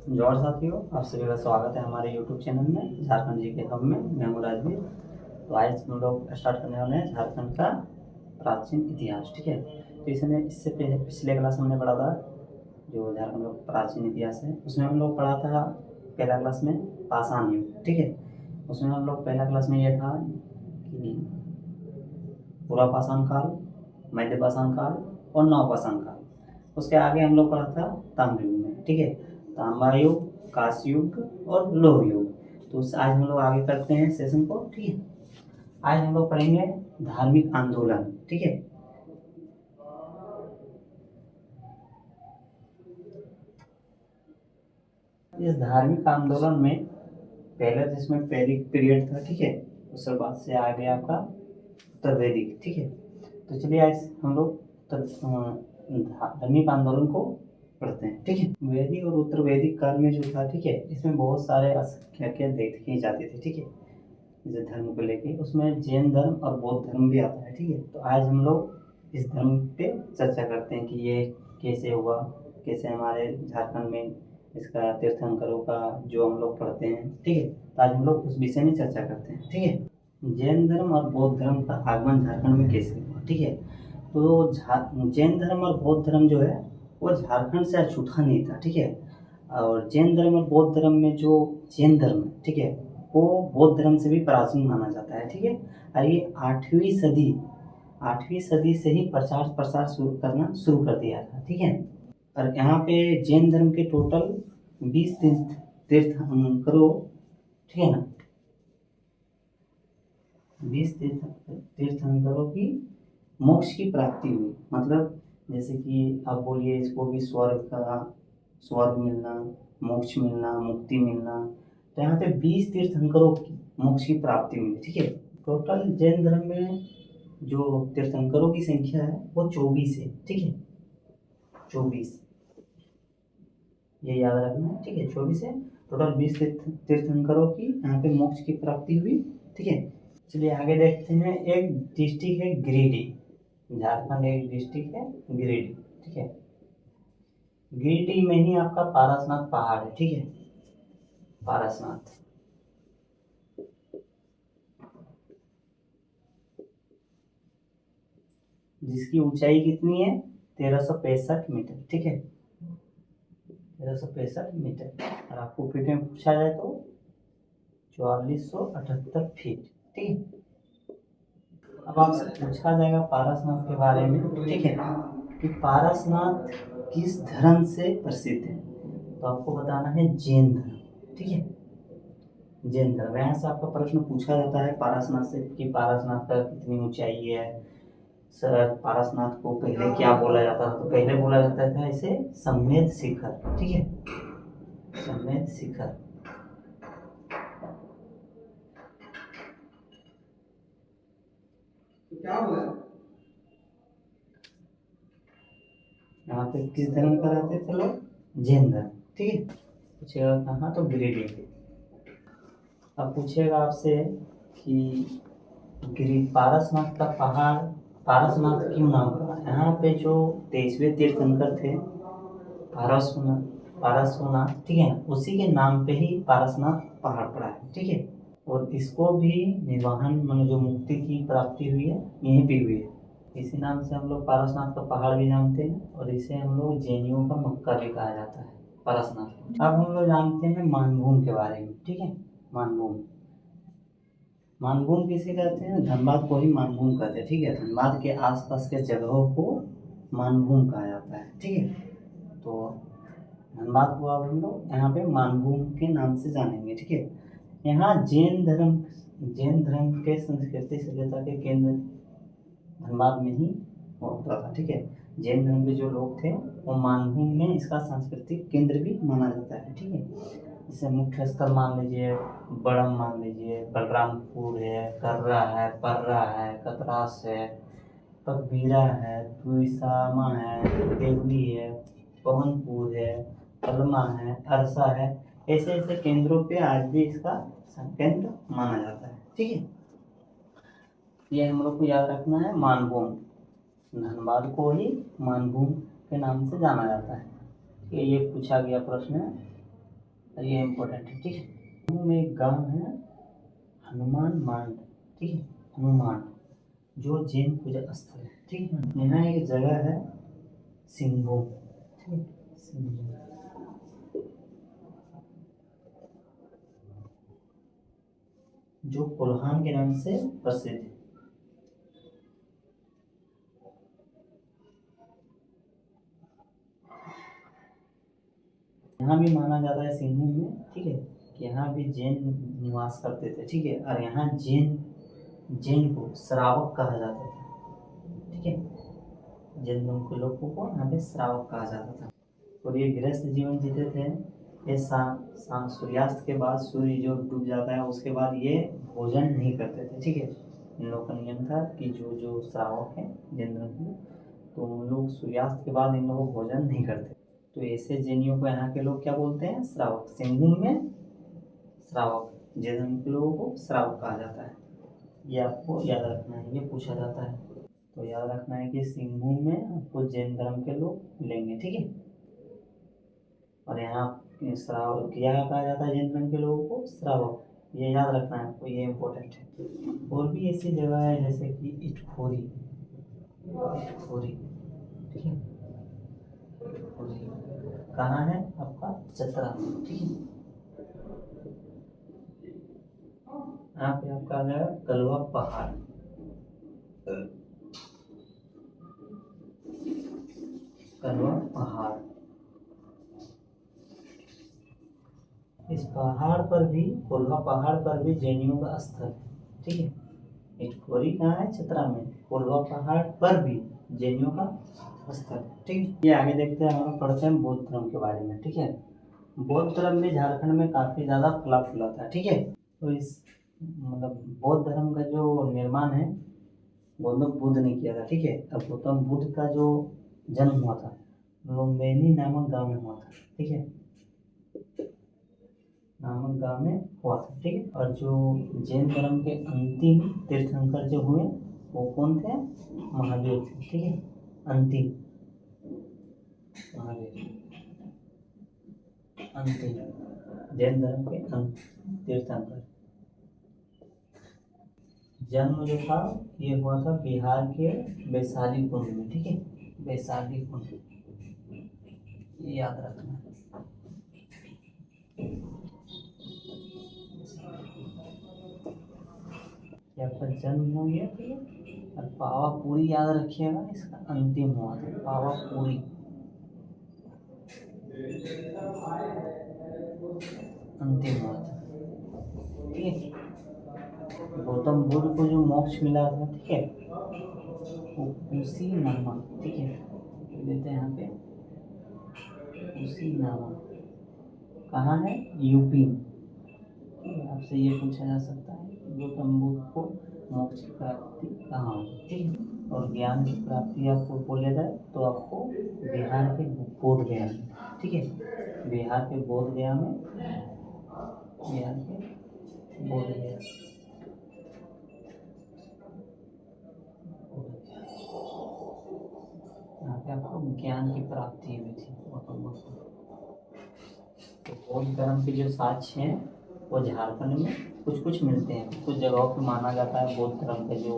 जौहर साथियों, आप सभी का स्वागत है हमारे यूट्यूब चैनल में झारखंड जी के हब में। मैं हूं राजवीर। तो आज हम लोग स्टार्ट करने वाले हैं झारखंड का प्राचीन इतिहास। ठीक है, तो इसमें इससे पिछले क्लास हमने पढ़ा था जो झारखंड का प्राचीन इतिहास है, उसमें हम लोग पढ़ा था पहला क्लास में पाषाण युग। ठीक है, उसमें हम लोग पहला क्लास में ये था कि पूरा पाषाण काल, मध्य पाषाण काल और नव पाषाण काल। उसके आगे हम लोग पढ़ा था ताम्र युग में। ठीक है, तांबा युग, कांस्य युग और लौह युग। तो आज हम लोग आगे करते हैं सेशन को। ठीक है, आज हम लोग पढ़ेंगे धार्मिक आंदोलन। ठीक है, इस धार्मिक आंदोलन में पहले जिसमें वैदिक पीरियड था, ठीक है, उसके बाद से आ गया आपका उत्तर वैदिक। ठीक है, तो चलिए आज हम लोग धार्मिक आंदोलन को पढ़ते हैं। ठीक है, वैदिक और उत्तर वैदिक काल में जो था, ठीक है, इसमें बहुत सारे असंख्यक देखे जाते थे। ठीक है, जैसे धर्म को लेके उसमें जैन धर्म और बौद्ध धर्म भी आता है। ठीक है, तो आज हम लोग इस धर्म पे चर्चा करते हैं कि ये कैसे हुआ, कैसे हमारे झारखंड में इसका तीर्थंकरों का जो हम लोग पढ़ते हैं। ठीक है, तो आज हम लोग उस विषय में चर्चा करते हैं। ठीक है, जैन धर्म और बौद्ध धर्म का आगमन झारखंड में कैसे हुआ। ठीक है, तो जैन धर्म और बौद्ध धर्म जो है वो झारखंड से अछूता नहीं था। ठीक है, और जैन धर्म और बौद्ध धर्म में जो जैन धर्म है, ठीक है, वो बौद्ध धर्म से भी प्राचीन माना जाता है। ठीक है, और ये आठवीं सदी से ही प्रचार प्रसार शुरू कर दिया था। ठीक है, और यहाँ पे जैन धर्म के टोटल 20 तीर्थंकरों, ठीक है ना, 20 तीर्थंकरों की मोक्ष की प्राप्ति हुई। मतलब जैसे कि आप बोलिए इसको भी स्वर्ग मिलना, मोक्ष मिलना, मुक्ति मिलना। तो यहाँ पे 20 तीर्थंकरों की मोक्ष की प्राप्ति मिली। ठीक है, टोटल जैन धर्म में जो तीर्थंकरों की संख्या है वो 24 है। ठीक है, 24, ये याद रखना है। ठीक है, 24 है। टोटल 20 तीर्थंकरों की यहाँ पे मोक्ष की प्राप्ति हुई। ठीक है, चलिए आगे देखते हैं। एक डिस्ट्रिक्ट है गिरिडीह, झारखंड एक डिस्ट्रिक्ट है गिरिडीह। ठीक है, गिरिडीह में ही आपका पारसनाथ पहाड़ है। ठीक है, पारसनाथ, जिसकी ऊंचाई कितनी है, 1365 मीटर। ठीक है, 1365 मीटर। और आपको फीट में पूछा जाए तो 4478 फीट। ठीक है, अब आपसे पूछा जाएगा पारसनाथ के बारे में। ठीक है, कि पारसनाथ किस धर्म से प्रसिद्ध है, तो आपको बताना है जैन धर्म। ठीक है, जैन धर्म। यहाँ से आपका प्रश्न पूछा जाता है पारसनाथ से कि पारसनाथ का कितनी ऊंचाई है। सर, पारसनाथ को पहले क्या बोला जाता था, तो पहले बोला जाता था इसे सम्मेद शिखर। ठीक है, सम्मेद शिखर। क्या बोला, यहाँ पे किस धर्म का रहते थे लोग, जैन धर्म। ठीक है, पूछेगा कहाँ, तो गिरिडीह। अब पूछेगा आपसे कि गिरी पारसनाथ का पहाड़ पारसनाथ क्यों नाम पड़ा। यहाँ पे जो 23वें तीर्थंकर थे पारसनाथ, ठीक है ना, उसी के नाम पे ही पारसनाथ पहाड़ पड़ा है। ठीक है, और इसको भी निर्वाहन मतलब जो मुक्ति की प्राप्ति हुई है यहीं पे हुई है। इसी नाम से हम लोग पारसनाथ का पहाड़ भी जानते हैं, और इसे हम लोग जैनियों का मक्का भी कहा जाता है, पारसनाथ। अब हम लोग जानते हैं मानभूम के बारे में। ठीक है, मानभूम, मानभूम किसे कहते हैं, धनबाद को ही मानभूम कहते हैं। ठीक है, धनबाद के आसपास के जगहों को मानभूम कहा जाता है। ठीक है, तो धनबाद को अब हम लोग यहाँ पे मानभूम के नाम से जानेंगे। ठीक है, यहाँ जैन धर्म के संस्कृति सभ्यता के केंद्र धनबाद में ही होता था। ठीक है, जैन धर्म के जो लोग थे वो मानभूम में इसका सांस्कृतिक केंद्र भी माना जाता है। ठीक है, जैसे मुख्य स्थल मान लीजिए बड़म, मान लीजिए बलरामपुर है, कर्रा है, पर्रा है, कतरास है, पकबीरा है, तुइसामा है, देवली है, पवनपुर है, पलमा है, अरसा है। ऐसे ऐसे केंद्रों पे आज भी इसका केंद्र माना जाता है। ठीक है, ये हम लोग को याद रखना है। मानभूम, धनबाद को ही मानभूम के नाम से जाना जाता है। ये पूछा गया प्रश्न है। ये इम्पोर्टेंट है, ठीक है। जम्मू में एक गांव है हनुमान मांड, ठीक है, हनुमान, जो जैन पूजा स्थल है, ठीक है। यहाँ एक जगह है सिंहभूम, ठीक है, सिंहभूम, जो कोल्हान के नाम से प्रसिद्ध है। यहाँ भी माना जाता है सिंहभूम में, ठीक है, कि यहाँ भी जैन निवास करते थे, ठीक है। और यहाँ जैन जैन को श्रावक कहा जाता था, ठीक है। जैन धर्म के लोगों को यहाँ पे श्रावक कहा जाता था। और ये गृहस्थ जीवन जीते थे। ये सूर्यास्त के बाद, सूर्य जो डूब जाता है उसके बाद ये भोजन नहीं करते थे, ठीक है। इन लोगों का नियम था कि जो जो श्रावक हैं जैन धर्म के, तो उन लोग सूर्यास्त के बाद इन लोगों को भोजन नहीं करते। तो ऐसे जैनियों को यहाँ के लोग क्या बोलते हैं? श्रावक। सिंहभूम में श्रावक, जैन धर्म के लोगों को श्रावक कहा जाता है। ये आपको याद रखना है, ये पूछा जाता है। तो याद रखना है कि सिंहभूम में आपको जैन धर्म के लोग मिलेंगे, ठीक है। और यहाँ श्रावक क्या कहा जाता है? जैन धर्म के लोगों को श्रावक। ये याद रखना है आपको, ये इम्पोर्टेंट है। और भी ऐसी जगह है जैसे कि इटखोरी, इटखोरी, ठीक है, इटखोरी कहाँ है? आपका चतरा, ठीक है। यहाँ पे आपका आ जाएगा कलवा पहाड़, कलवा पहाड़। इस पहाड़ पर भी, कोल्हा पहाड़ पर भी जैनियों का स्थल है, ठीक है। इटखोरी कहाँ है? चतरा में। कोल्हा पहाड़ पर भी जैनियों का स्थल है, ठीक है। ये आगे देखते हैं, हम लोग पढ़ते हैं बौद्ध धर्म के बारे में, ठीक है। बौद्ध धर्म भी झारखंड में काफी ज्यादा फैला फूला था, ठीक है। तो इस मतलब बौद्ध धर्म का जो निर्माण है गौतम बुद्ध ने किया था, ठीक है। अब गौतम बुद्ध का जो जन्म हुआ था लुम्बिनी नामक गांव में हुआ था, ठीक है, नामक गांव में हुआ था, ठीक है। और जो जैन धर्म के अंतिम तीर्थंकर जो हुए वो कौन थे? महावीर थे, ठीक है। अंतिम महावीर, अंतिम जैन धर्म के तीर्थंकर। जन्म जो था ये हुआ था बिहार के वैशाली कुंड में, ठीक है, वैशाली कुंड, ये याद रखना। आपका जन्म हो गया, ठीक है। और पावापुरी याद रखिएगा, इसका अंतिम हुआ था पावापुरी, अंतिम हुआ था, ठीक है। गौतम बुद्ध को जो मोक्ष मिला था, ठीक है, वो उसी नामा, ठीक है, देते हैं यहाँ पे उसी नामा, कहाँ है? यूपी में, ठीक है। आपसे ये पूछा जा सकता है गौतम बुद्ध को मोक्ष की प्राप्ति कहाँ हुई, ठीक है। और ज्ञान की प्राप्ति आपको बोले जाए तो आपको बिहार के बोध गया में, ठीक है, बिहार के बोध गया में, बिहार के बोध गया, यहाँ पे आपको ज्ञान की प्राप्ति हुई थी गौतम बुद्ध को। तो बौद्ध धर्म के जो साक्ष्य हैं वो झारखंड में कुछ कुछ मिलते हैं, कुछ जगहों पे माना जाता है बौद्ध धर्म के जो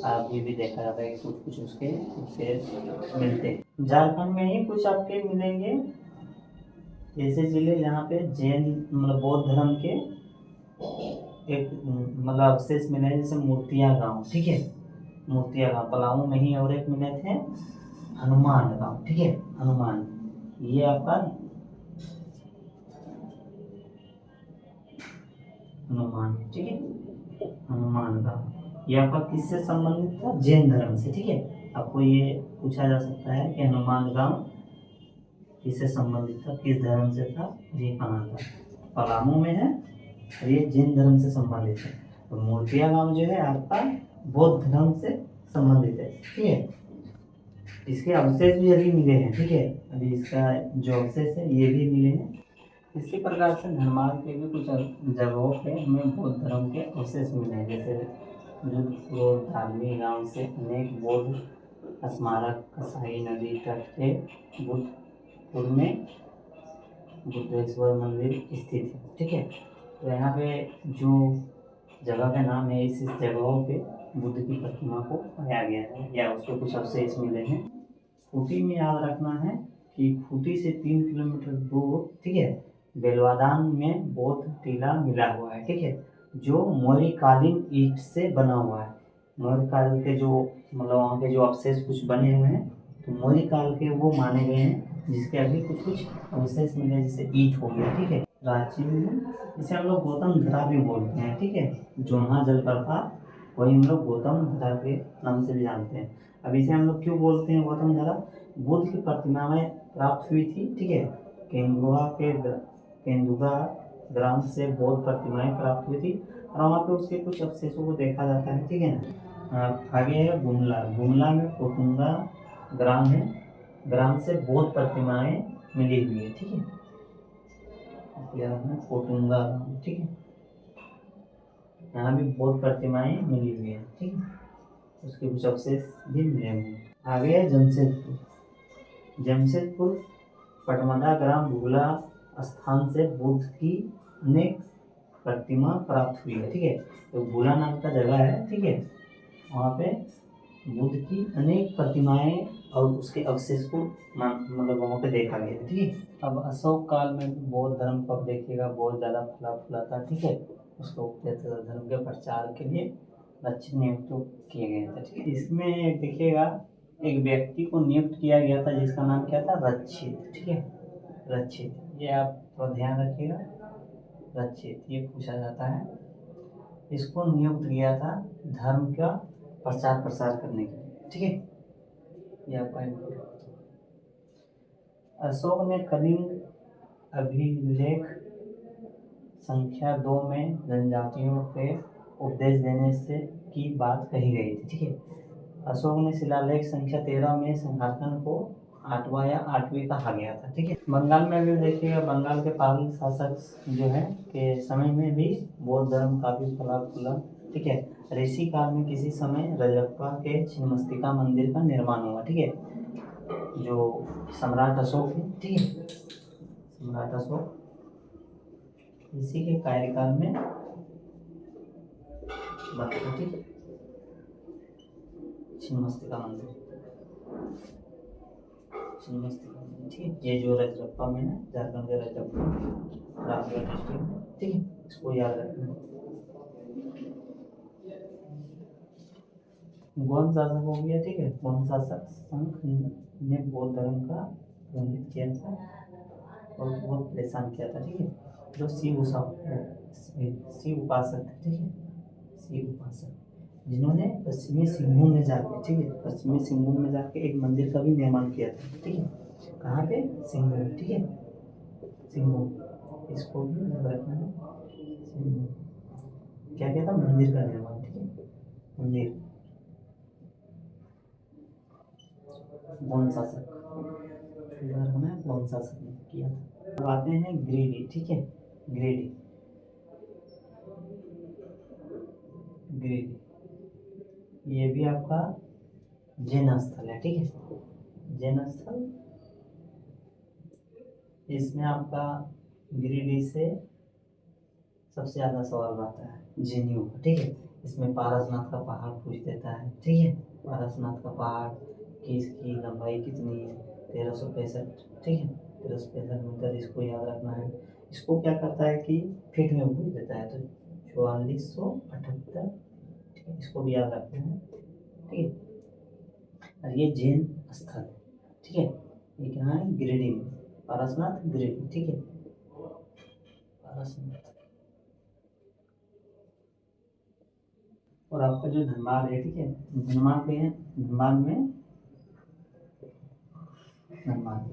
अभी भी देखा जाता है कि कुछ कुछ उसके मिलते हैं। झारखंड में ही कुछ आपके मिलेंगे ऐसे जिले जहाँ पे जैन मतलब बौद्ध धर्म के एक मतलब अवशेष मिले हैं, जैसे मूर्तिया गांव, ठीक है, मूर्तिया गांव पलामू में ही। और एक मिले थे हनुमान गांव, ठीक है, हनुमान, ये आपका हनुमान, ठीक है, हनुमान गांव, ये आपका किससे संबंधित था? जैन धर्म से, ठीक है। आपको ये पूछा जा सकता है कि हनुमान गांव किससे संबंधित था, किस धर्म से था? ये कहाँ था? पलामू में है और ये जैन धर्म से संबंधित है। तो मूर्तिया गांव जो है आपका बौद्ध धर्म से संबंधित है, ठीक है। इसके अवशेष भी अभी मिले हैं, ठीक है, अभी इसका जो अवशेष है ये भी मिले हैं। इसी प्रकार से धर्मार्थ के भी कुछ जगहों पे हमें बौद्ध धर्म के अवशेष मिले हैं, जैसे जोधपुर धार्मिक गांव से अनेक बौद्ध स्मारक कसाई नदी तट के बुद्धपुर में बुद्धेश्वर मंदिर स्थित है। ठीक है, तो यहाँ पे जो जगह का नाम है, इस जगहों पे बुद्ध की प्रतिमा को पाया गया है या उसके कुछ अवशेष मिले हैं। खूंटी में याद रखना है कि खूंटी से 3 किलोमीटर दूर, ठीक है, बेलवादान में बौद्ध टीला मिला हुआ है। ठीक है, जो मौर्यकालीन ईंट से बना हुआ है। मौर्यकाल के जो मतलब वहाँ के जो अवशेष कुछ बने हुए हैं, तो मौर्यकाल के वो माने गए हैं, जिसके अभी कुछ कुछ अवशेष मिले, जैसे ईंट हो गया। ठीक है, प्राचीन में जिसे हम लोग गौतम धरा भी बोलते हैं। ठीक है, जोन्हा जलप्रपात, वही हम लोग गौतम धरा के नाम से भी जानते हैं। अब इसे हम लोग क्यों बोलते हैं गौतम धरा? बुद्ध की प्रतिमाएं प्राप्त हुई थी। ठीक है, केंदुआ ग्राम से बौद्ध प्रतिमाएं प्राप्त हुई थी और वहाँ पे उसके कुछ अवशेषों को देखा जाता है। ठीक है ना। आगे है गुमला। गुमला में कोटुंगा ग्राम है, ग्राम से बौद्ध प्रतिमाएं मिली हुई है। ठीक है, कोटुंगा ग्राम। ठीक है, यहाँ भी बौद्ध प्रतिमाएं मिली हुई है। ठीक है, उसके कुछ अवशेष भी मिले हुए हैं। आगे है जमशेदपुर। जमशेदपुर पटमदा ग्राम भूला स्थान से बुद्ध की अनेक प्रतिमा प्राप्त हुई है। ठीक है, तो भूला नाम का जगह है। ठीक है, वहाँ पे बुद्ध की अनेक प्रतिमाएं और उसके अवशेष को मतलब वहाँ पे देखा गया है। ठीक है, अब अशोक काल में बौद्ध धर्म को अब देखिएगा बहुत ज़्यादा फैला फूला था। ठीक है, उसको उपदेश धर्म के प्रचार के लिए लक्ष्य नियुक्त किए गए थे। ठीक है, इसमें देखिएगा एक व्यक्ति को नियुक्त किया गया था जिसका नाम क्या था? रक्षित। ठीक है, रक्षित, ये आप थोड़ा ध्यान रखिएगा। रक्षित ये पूछा जाता है, इसको नियुक्त किया था धर्म का प्रचार प्रसार करने के लिए। ठीक है, ये आपका अशोक ने कलिंग अभिलेख संख्या 2 में जनजातियों के उपदेश देने से की बात कही गई थी। ठीक है, अशोक ने शिलालेख संख्या 13 में सिंहासन को 8वां या 8वीं कहा गया था। ठीक है, बंगाल में भी देखिएगा, बंगाल के पाली शासक जो है के समय में भी बौद्ध धर्म काफी फला फूला। ठीक है, ऋषि काल में किसी समय रजरप्पा के छिन्नमस्तिका मंदिर का निर्माण हुआ। ठीक है, जो सम्राट अशोक है। ठीक है, सम्राट अशोक इसी के कार्यकाल में बना। ठीक है, छिन्नमस्तिका मंदिर, छिन्नमस्तिका मंदिर। ठीक है, ये जो रजरप्पा में है, झारखंड के रजरप्पा रामगढ़ डिस्ट्रिक्ट में। ठीक है, इसको याद रखना। गौड़ शासक हो गया। ठीक है, गौड़ शासक संघ ने बौद्ध धर्म का प्रतिनिधित्व किया था और बहुत परेशान किया था। ठीक है, जो शिव उपासक थे। ठीक है, शिव उपासक, जिन्होंने पश्चिमी सिंहभूम में जाके, ठीक है, पश्चिमी सिंहभूम में जाके एक मंदिर का भी निर्माण किया था। ठीक है, कहाँ पे? सिंहभूम। ठीक है, सिंहभूम, इसको भी याद रखना है। सिंहभूम क्या किया था? मंदिर का निर्माण। ठीक है, मंदिर। गौड़ शासक कौन सा किया था? अब आते हैं गिरिडीह। ठीक है, गिरिडीह, गिरिडीह ये भी आपका जैन स्थल है। ठीक है, जैन स्थल, इसमें आपका गिरिडीह से सबसे ज़्यादा सवाल आता है जैनियों का। ठीक है, इसमें पारसनाथ का पहाड़ पूछ देता है। ठीक है, पारसनाथ का पहाड़ की इसकी लंबाई कितनी है? 1365। ठीक है, 1365 मीटर, इसको याद रखना है। इसको क्या करता है कि फीट में पूछ देता है, तो 4478। ठीक है, इसको भी याद रखना है। ठीक है, और ये जैन स्थल है। ठीक है, ये क्या है? गिरिडीह में, पारसनाथ गिरिडीह। ठीक है, पारसनाथ। और आपका जो धनबाद है। ठीक है, धनबाद में, धनबाद में, धनबाद,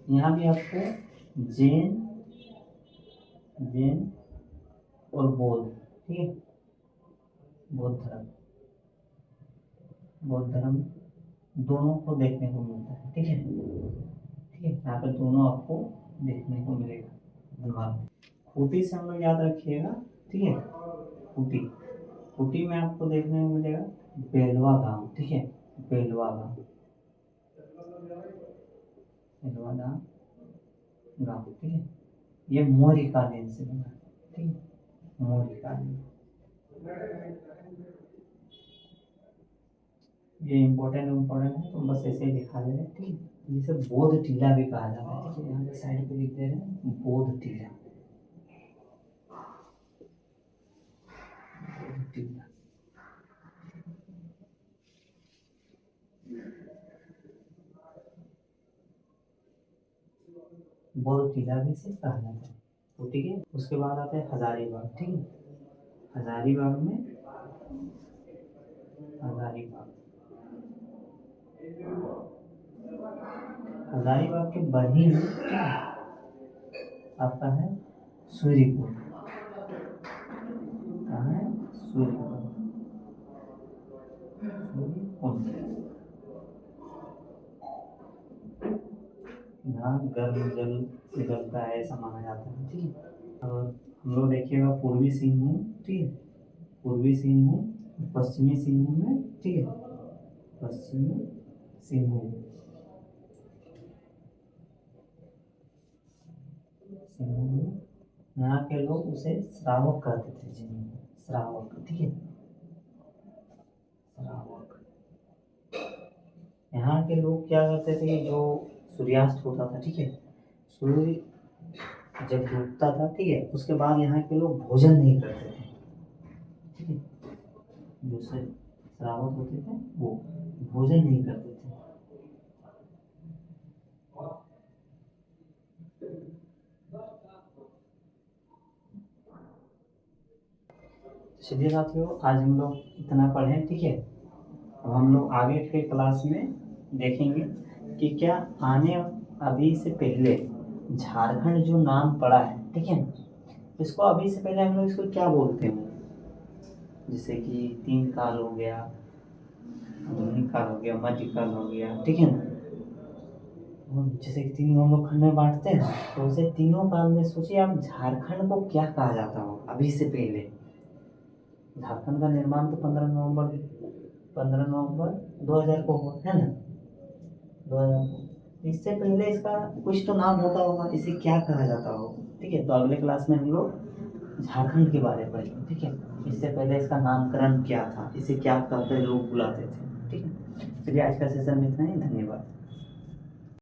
यहाँ भी आपको जैन, जैन और बौद्ध, ठीक है, बौद्ध धर्म, बौद्ध धर्म दोनों को देखने को मिलता है। ठीक है, ठीक है, यहाँ पे दोनों आपको देखने को मिलेगा धनबाद। खूंटी से हम लोग याद रखिएगा। ठीक है, खूंटी, खूंटी में आपको देखने को मिलेगा बेलवा गांव। ठीक है, बेलवा गांव, बेलवा गांव। ठीक है, ये मौर्य कालीन से बना है, ठीक है, मौर्य कालीन। ये इम्पोर्टेंट है, तो बस ऐसे ही दिखा दे रहे हैं, ठीक है। जिसे बौद्ध टीला भी कहा जाता है, ठीक है, यहाँ पे साइड पे लिख दे रहे हैं बौद्ध टीला, बौद्ध टीला। बौद्ध टीला भी इसे कहा जाता है, तो ठीक है। उसके बाद आता है हजारीबाग, ठीक है। हजारीबाग में, हजारीबाग, हजारीबाग के बरही में, ठीक है, आपका है सूर्यकुंड, कहाँ है, सूर्यकुंड, सूर्यकुंड। यहाँ गर्म जल निकलता है ऐसा माना जाता है, ठीक है। और हम लोग देखिएगा पूर्वी सिंहभूम, ठीक है, पूर्वी सिंहभूम, पश्चिमी सिंहभूम में, ठीक है, पश्चिमी सिंहभूम, सिंहभूम। यहाँ के लोग उसे श्रावक कहते थे, जिन्हें श्रावक, ठीक है, श्रावक। यहाँ के लोग क्या करते थे, जो सूर्यास्त होता था, ठीक है, सूर्य जब डूबता था, ठीक है, उसके बाद यहाँ के लोग भोजन नहीं करते थे, ठीक है, जो श्रावक होते थे वो भोजन नहीं करते थे। चलिए साथियों, आज हम लोग इतना पढ़ें, ठीक है। अब हम लोग आगे के क्लास में देखेंगे कि क्या आने, अभी से पहले झारखंड जो नाम पड़ा है, ठीक है, इसको अभी से पहले हम लोग इसको क्या बोलते हैं। जैसे कि 3 काल हो गया, आधुनिक काल हो गया, मध्यकाल हो गया, ठीक है ना। जैसे कि 3 हम लोग खंड में बांटते हैं, तो उसे तीनों काल में सोचिए आप झारखंड को क्या कहा जाता हो अभी से पहले। झारखंड का निर्माण तो 15 नवंबर 2000 को हुआ है ना, 2000 को। इससे पहले इसका कुछ तो नाम होता होगा, इसे क्या कहा जाता हो, ठीक है। तो अगले क्लास में हम लोग झारखंड के बारे में पढ़ेंगे, ठीक है। इससे पहले इसका नामकरण क्या था, इसे क्या कहते लोग बुलाते थे, ठीक है। चलिए आज का सेशन में इतना ही, धन्यवाद।